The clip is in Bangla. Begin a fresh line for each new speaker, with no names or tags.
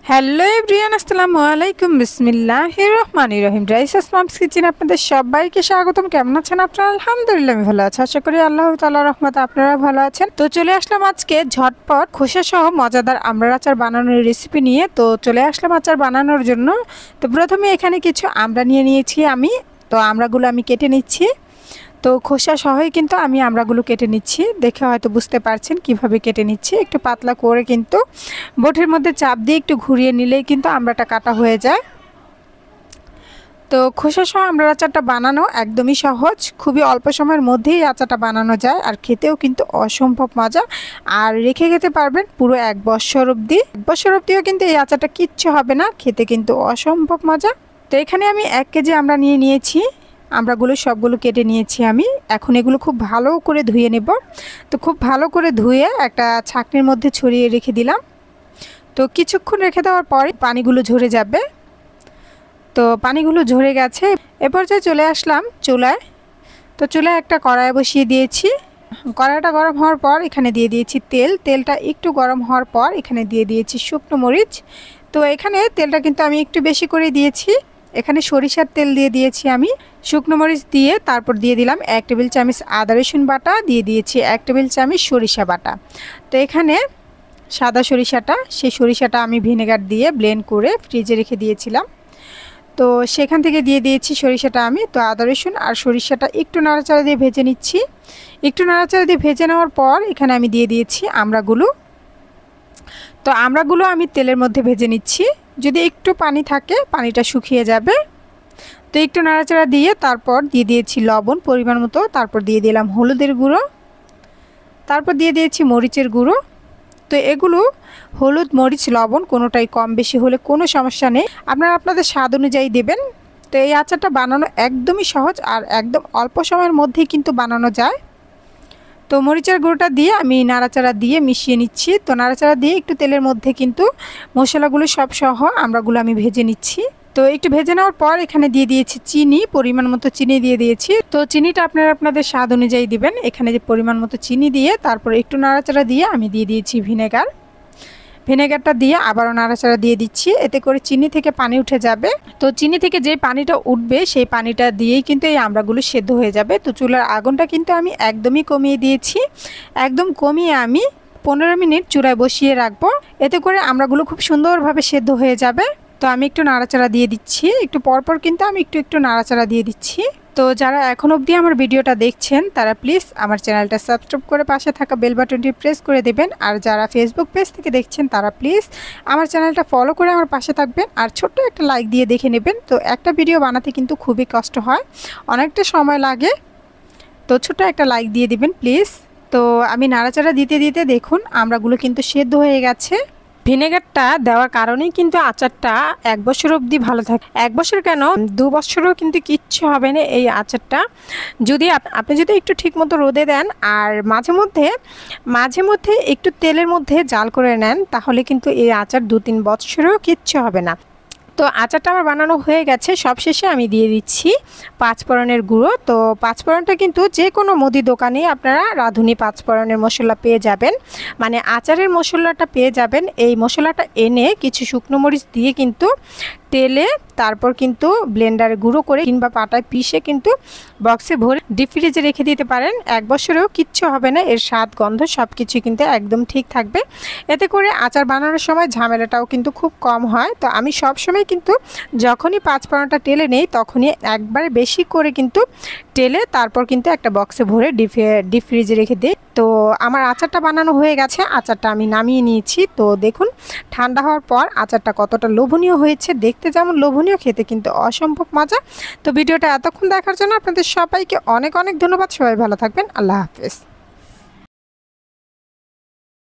হ্যালো এভরিওয়ান, আসসালামু আলাইকুম। বিসমিল্লাহির রহমানির রহিম। রাইসাস মামস কিচেনে আপনাদের সবাইকে স্বাগতম। কেমন আছেন আপনারা? আলহামদুলিল্লাহ আমি ভালো আছি। আশা করি আল্লাহ তাআলার রহমতে আপনারা ভালো আছেন। তো চলে আসলাম আজকে ঝটপট খোসা সহ মজাদার আমড়ার আচার বানানোর রেসিপি নিয়ে। তো চলে আসলাম আচার বানানোর জন্য। তো প্রথমে এখানে কিছু আমড়া নিয়ে নিয়েছি আমি। তো আমড়াগুলো আমি কেটে নিচ্ছি। তো খোসা সহই কিন্তু আমি আমড়াগুলো কেটে নিচ্ছি। দেখে হয়তো বুঝতে পারছেন কিভাবে কেটে নিচ্ছি। একটু পাতলা করে কিন্তু বটির মধ্যে চাপ দিয়ে একটু ঘুরিয়ে নিলেই কিন্তু আমড়াটা কাটা হয়ে যায়। তো খোসা সহ আমড়ার আচারটা বানানো একদমই সহজ, খুবই অল্প সময়ের মধ্যেই আচারটা বানানো যায়, আর খেতেও কিন্তু অসম্ভব মজা। আর রেখে খেতে পারবেন পুরো 1 বছর অবধি। 1 বছর অবধিও কিন্তু এই আচারটা কিচ্ছু হবে না, খেতে কিন্তু অসম্ভব মজা। তো এখানে আমি 1 কেজি আমড়া নিয়ে নিয়েছি। আমড়াগুলো সবগুলো কেটে নিয়েছি আমি। এখন এগুলো খুব ভালো করে ধুয়ে নেব। তো খুব ভালো করে ধুয়ে একটা ছাঁকনির মধ্যে ছড়িয়ে রেখে দিলাম। তো কিছুক্ষণ রেখে দেওয়ার পরে পানিগুলো ঝরে যাবে। তো পানিগুলো ঝরে গেছে। এ পর্যায়ে চলে আসলাম চুলায়। তো চুলায় একটা কড়াই বসিয়ে দিয়েছি। কড়াইটা গরম হওয়ার পর এখানে দিয়ে দিয়েছি তেল। তেলটা একটু গরম হওয়ার পর এখানে দিয়ে দিয়েছি শুকনো মরিচ। তো এখানে তেলটা কিন্তু আমি একটু বেশি করে দিয়েছি। এখানে সরিষার তেল দিয়ে দিয়েছি আমি। শুকনো মরিচ দিয়ে তারপর দিয়ে দিলাম 1 টেবিল চামচ আদা রসুন বাটা, দিয়ে দিয়েছি 1 টেবিল চামচ সরিষা বাটা। তো এখানে সাদা সরিষাটা, সেই সরিষাটা আমি ভিনেগার দিয়ে ব্লেন্ড করে ফ্রিজে রেখে দিয়েছিলাম। তো সেখান থেকে দিয়ে দিয়েছি সরিষাটা আমি। তো আদা রসুন আর সরিষাটা একটু নাড়াচাড়া দিয়ে ভেজে নিচ্ছি। একটু নাড়াচাড়া দিয়ে ভেজে নেওয়ার পর এখানে আমি দিয়ে দিয়েছি আমড়াগুলো। তো আমড়াগুলো আমি তেলের মধ্যে ভেজে নিচ্ছি। যদি একটু পানি থাকে পানিটা শুকিয়ে যাবে। তো একটু নাড়াচাড়া দিয়ে তারপর দিয়ে দিয়েছি লবণ পরিমাণ মতো, তারপর দিয়ে দিলাম হলুদের গুঁড়ো, তারপর দিয়ে দিয়েছি মরিচের গুঁড়ো। তো এগুলো হলুদ মরিচ লবণ কোনোটাই কম বেশি হলে কোনো সমস্যা নেই, আপনারা আপনাদের স্বাদ অনুযায়ী দেবেন। তো এই আচারটা বানানো একদমই সহজ আর একদম অল্প সময়ের মধ্যেই কিন্তু বানানো যায়। তো মরিচের গুঁড়োটা দিয়ে আমি নাড়াচাড়া দিয়ে মিশিয়ে নিচ্ছি। তো নাড়াচাড়া দিয়ে একটু তেলের মধ্যে কিন্তু মশলাগুলো সব সহ আমড়াগুলো আমি ভেজে নিচ্ছি। তো একটু ভেজে নেওয়ার পর এখানে দিয়ে দিয়েছি চিনি, পরিমাণ মতো চিনি দিয়ে দিয়েছি। তো চিনিটা আপনারা আপনাদের স্বাদ অনুযায়ী দিবেন। এখানে যে পরিমাণ মতো চিনি দিয়ে তারপর একটু নাড়াচাড়া দিয়ে আমি দিয়ে দিয়েছি ভিনেগার। ভিনেগারটা দিয়ে আবারও নাড়াচাড়া দিয়ে দিচ্ছি। এতে করে চিনি থেকে পানি উঠে যাবে। তো চিনি থেকে যে পানিটা উঠবে সেই পানিটা দিয়েই কিন্তু এই আমড়াগুলো সেদ্ধ হয়ে যাবে। তো চুলার আগুনটা কিন্তু আমি একদমই কমিয়ে দিয়েছি। একদম কমিয়ে আমি 15 মিনিট চুলায় বসিয়ে রাখবো। এতে করে আমড়াগুলো খুব সুন্দরভাবে সেদ্ধ হয়ে যাবে। তো আমি একটু নাড়াচাড়া দিয়ে দিচ্ছি। একটু পরপর কিন্তু আমি একটু নাড়াচাড়া দিয়ে দিচ্ছি। তো যারা এখন অবধি আমার ভিডিওটা দেখছেন তারা প্লিজ আমার চ্যানেলটা সাবস্ক্রাইব করে পাশে থাকা বেল বাটনটি প্রেস করে দেবেন। আর যারা ফেসবুক পেজ থেকে দেখছেন তারা প্লিজ আমার চ্যানেলটা ফলো করে আমার পাশে থাকবেন আর ছোট্ট একটা লাইক দিয়ে দেখে নেবেন। তো একটা ভিডিও বানাতে কিন্তু খুবই কষ্ট হয়, অনেকটা সময় লাগে। তো ছোট্ট একটা লাইক দিয়ে দিবেন প্লিজ। তো আমি নাড়াচাড়া দিতে দিতে দেখুন আমড়াগুলো কিন্তু সেদ্ধ হয়ে গেছে। ভিনেগারটা দেওয়ার কারণেই কিন্তু আচারটা 1 বছর অবধি ভালো থাকে। 1 বছর কেন 2 বছরও কিন্তু কিচ্ছু হবে না এই আচারটা, যদি আপনি যদি একটু ঠিকমতো রোদে দেন আর মাঝে মধ্যে একটু তেলের মধ্যে জাল করে নেন, তাহলে কিন্তু এই আচার 2-3 বছরেও কিচ্ছু হবে না। তো আচারটা আমার বানানো হয়ে গেছে। সবশেষে আমি দিয়ে দিচ্ছি 5 ফোড়নের গুঁড়ো। তো 5 ফোড়নটা কিন্তু যে কোনো মুদি দোকানে আপনারা রাঁধুনি 5 ফোড়নের মশলা পেয়ে যাবেন, মানে আচারের মশলাটা পেয়ে যাবেন। এই মশলাটা এনে কিছু শুকনো মরিচ দিয়ে কিন্তু তেলে তারপর কিন্তু ব্লেন্ডারে গুঁড়ো করে কিংবা পাটায় পিষে কিন্তু বক্সে ভরে ডিপ ফ্রিজে রেখে দিতে পারেন। 1 বছরেও কিচ্ছু হবে না, এর স্বাদ গন্ধ সব কিছু কিন্তু একদম ঠিক থাকবে। এতে করে আচার বানানোর সময় ঝামেলাটাও কিন্তু খুব কম হয়। তো আমি সব সময় কিন্তু যখনই 5 ফোড়নটা টেলে নেই তখনই একবারে বেশি করে কিন্তু টেলে তারপর কিন্তু একটা বক্সে ভরে ডিপ ফ্রিজে রেখে দিই। তো আমার আচারটা বানানো হয়ে গেছে, আচারটা আমি নামিয়ে নিয়েছি। তো দেখুন ঠান্ডা হওয়ার পর আচারটা কতটা লোভনীয় হয়েছে, দেখতে যেমন লোভনীয় খেতে কিন্তু অসম্ভব মজা। তো ভিডিওটা এতক্ষণ দেখার জন্য আপনাদের সবাইকে অনেক অনেক ধন্যবাদ। সবাই ভালো থাকবেন। আল্লাহ হাফেজ।